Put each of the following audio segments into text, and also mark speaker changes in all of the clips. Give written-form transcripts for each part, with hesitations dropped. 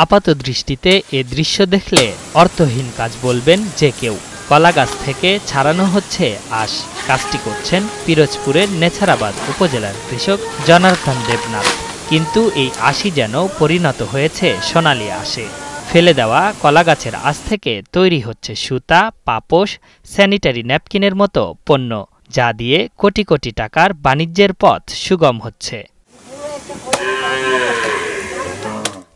Speaker 1: আপাত দৃষ্টিতে এ দৃশ্য দেখলে অর্থহীন কাজ বলবেন যে কেউ। কলা গাছ থেকে ছাড়ানো হচ্ছে আঁশ। কাজটি করছেন পিরোজপুরের নেছারাবাদ উপজেলার কৃষক জনার্দন দেবনাথ। কিন্তু এই আঁশই যেন পরিণত হয়েছে সোনালী আঁশে। ফেলে দেওয়া কলা গাছের আঁশ থেকে তৈরি হচ্ছে সুতা, পাপোশ, স্যানিটারি ন্যাপকিনের মতো পণ্য, যা দিয়ে কোটি কোটি টাকার বাণিজ্যের পথ সুগম হচ্ছে।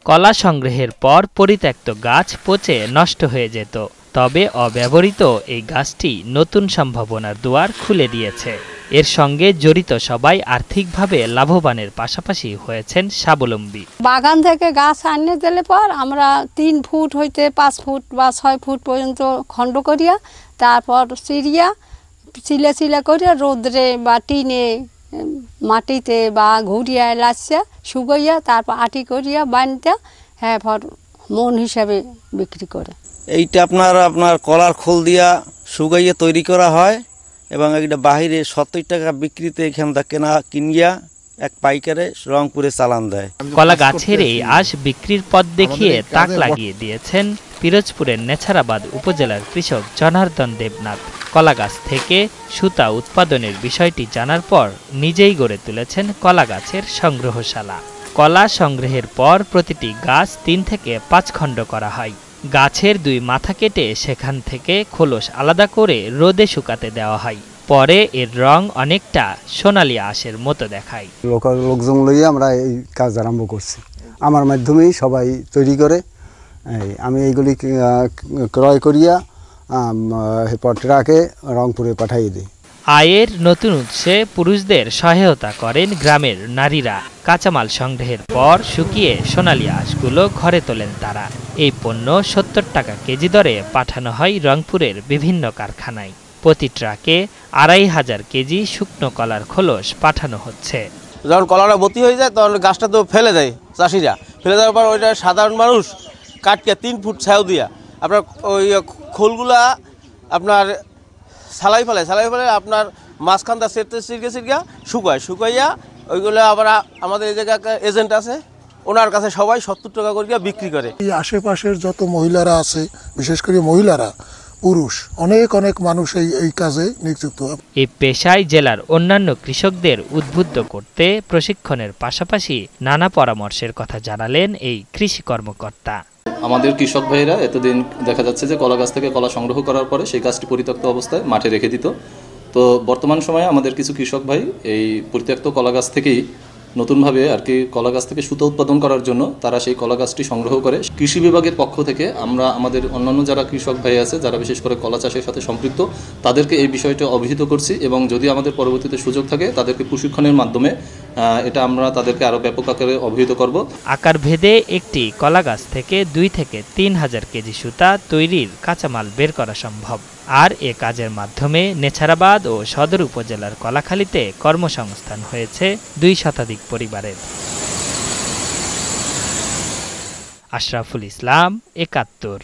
Speaker 1: কলা সংগ্রহের পর পরিত্যক্ত গাছ পচে নষ্ট হয়ে যেত, তবে অব্যবহৃত এই গাছটি নতুন সম্ভাবনার দুয়ার খুলে দিয়েছে। এর সঙ্গে জড়িত সবাই আর্থিকভাবে লাভবানের পাশাপাশি হয়েছেন স্বাবলম্বী।
Speaker 2: বাগান থেকে গাছ আনিয়ে দিলে পর আমরা 3 ফুট হইতে 5 ফুট বা 6 ফুট পর্যন্ত খণ্ড করিয়া তারপর চিলা চিলা করিয়া রোদ্রে বা টিনে মাটিতে বা ঘুরিয়া লাচিয়া শুকাইয়া তারপর আটি করিয়া বানতে হ্যাঁ মন হিসাবে বিক্রি করে।
Speaker 3: এইটা আপনার কলার খোল দিয়া শুকাইয়া তৈরি করা হয় এবং এটা বাহিরে 70 টাকা বিক্রিতে এখান থেকে কিনিয়া এক পাইকারে রংপুরে চালান দেয়।
Speaker 1: কলা গাছের এই আঁশ বিক্রির পথ দেখিয়ে তাক লাগিয়ে দিয়েছেন পিরোজপুরের নেছারাবাদ উপজেলার কৃষক জনার্দন দেবনাথ। কলা গাছ থেকে সুতা উৎপাদনের বিষয়টি জানার পর নিজেই গড়ে তুলেছেন কলা গাছের সংগ্রহশালা। কলা সংগ্রহের পর প্রতিটি গাছ 3 থেকে 5 খণ্ড করা হয়। গাছের 2 মাথা কেটে সেখান থেকে খোলস আলাদা করে রোদে শুকাতে দেওয়া হয়। পরে এর রং অনেকটা সোনালী আঁশের মতো দেখায়।
Speaker 4: লোকজন লইয়া আমরা এই কাজ আরম্ভ করছি। আমার মাধ্যমেই সবাই তৈরি করে, আমি এইগুলি ক্রয় করিয়া ট্রাকে রংপুরে পাঠিয়ে দিই।
Speaker 1: আয়ের নতুন উৎসে পুরুষদের সহায়তা করেন গ্রামের নারীরা। কাঁচামাল সংগ্রহের পর শুকিয়ে সোনালী আঁশগুলো ঘরে তোলেন তারা। এই পণ্য 70 টাকা কেজি দরে পাঠানো হয় রংপুরের বিভিন্ন কারখানায়। প্রতি ট্রাকে 2500 কেজি শুকনো কলার খোলস পাঠানো হচ্ছে।
Speaker 5: যখন কলাটা ভর্তি হয়ে যায় তখন গাছটা তো ফেলে দেয় চাষিরা। ফেলে দেওয়ার পর ওইটা সাধারণ মানুষ কাটকে 3 ফুট ছাউ দিয়া আপনার ওই খোলগুলা আপনার সালাই ফেলে আপনার মাঝখানটা সিরকে শুকাইয়া ওইগুলো আবার আমাদের এই জায়গায় এজেন্ট আছে, ওনার কাছে সবাই 70 টাকা করে বিক্রি করে।
Speaker 6: এই আশেপাশের যত মহিলারা আছে, বিশেষ করে মহিলারা, পুরুষ অনেক মানুষ এই কাজে নিযুক্ত।
Speaker 1: এই পেশায় জেলার অন্যান্য কৃষকদের উদ্বুদ্ধ করতে প্রশিক্ষণের পাশাপাশি নানা পরামর্শের কথা জানালেন এই কৃষি কর্মকর্তা।
Speaker 7: আমাদের কৃষক ভাইরা এতদিন দেখা যাচ্ছে যে কলা গাছ থেকে কলা সংগ্রহ করার পরে সেই গাছটি পরিত্যক্ত অবস্থায় মাঠে রেখে দিত। তো বর্তমান সময়ে আমাদের কিছু কৃষক ভাই এই পরিত্যক্ত কলা গাছ থেকেই নতুনভাবে আর কি কলা গাছ থেকে সুতা উৎপাদন করার জন্য তারা সেই কলা গাছটি সংগ্রহ করে। কৃষি বিভাগের পক্ষ থেকে আমরা আমাদের অন্যান্য যারা কৃষক ভাই আছে যারা বিশেষ করে কলা চাষের সাথে সম্পৃক্ত তাদেরকে এই বিষয়টা অবহিত করছি এবং যদি আমাদের পরবর্তীতে সুযোগ থাকে তাদেরকে প্রশিক্ষণের মাধ্যমে এটা আমরা তাদেরকে আরও ব্যাপক আকারে অবহিত করব।
Speaker 1: আকার ভেদে একটি কলা গাছ থেকে 2 থেকে 3000 কেজি সুতা তৈরির কাঁচামাল বের করা সম্ভব। আর এ কাজের মাধ্যমে নেছারাবাদ ও সদর উপজেলার কলাখালীতে কর্মসংস্থান হয়েছে 2 শতাধিক পরিবারের। আশরাফুল ইসলাম, ৭১।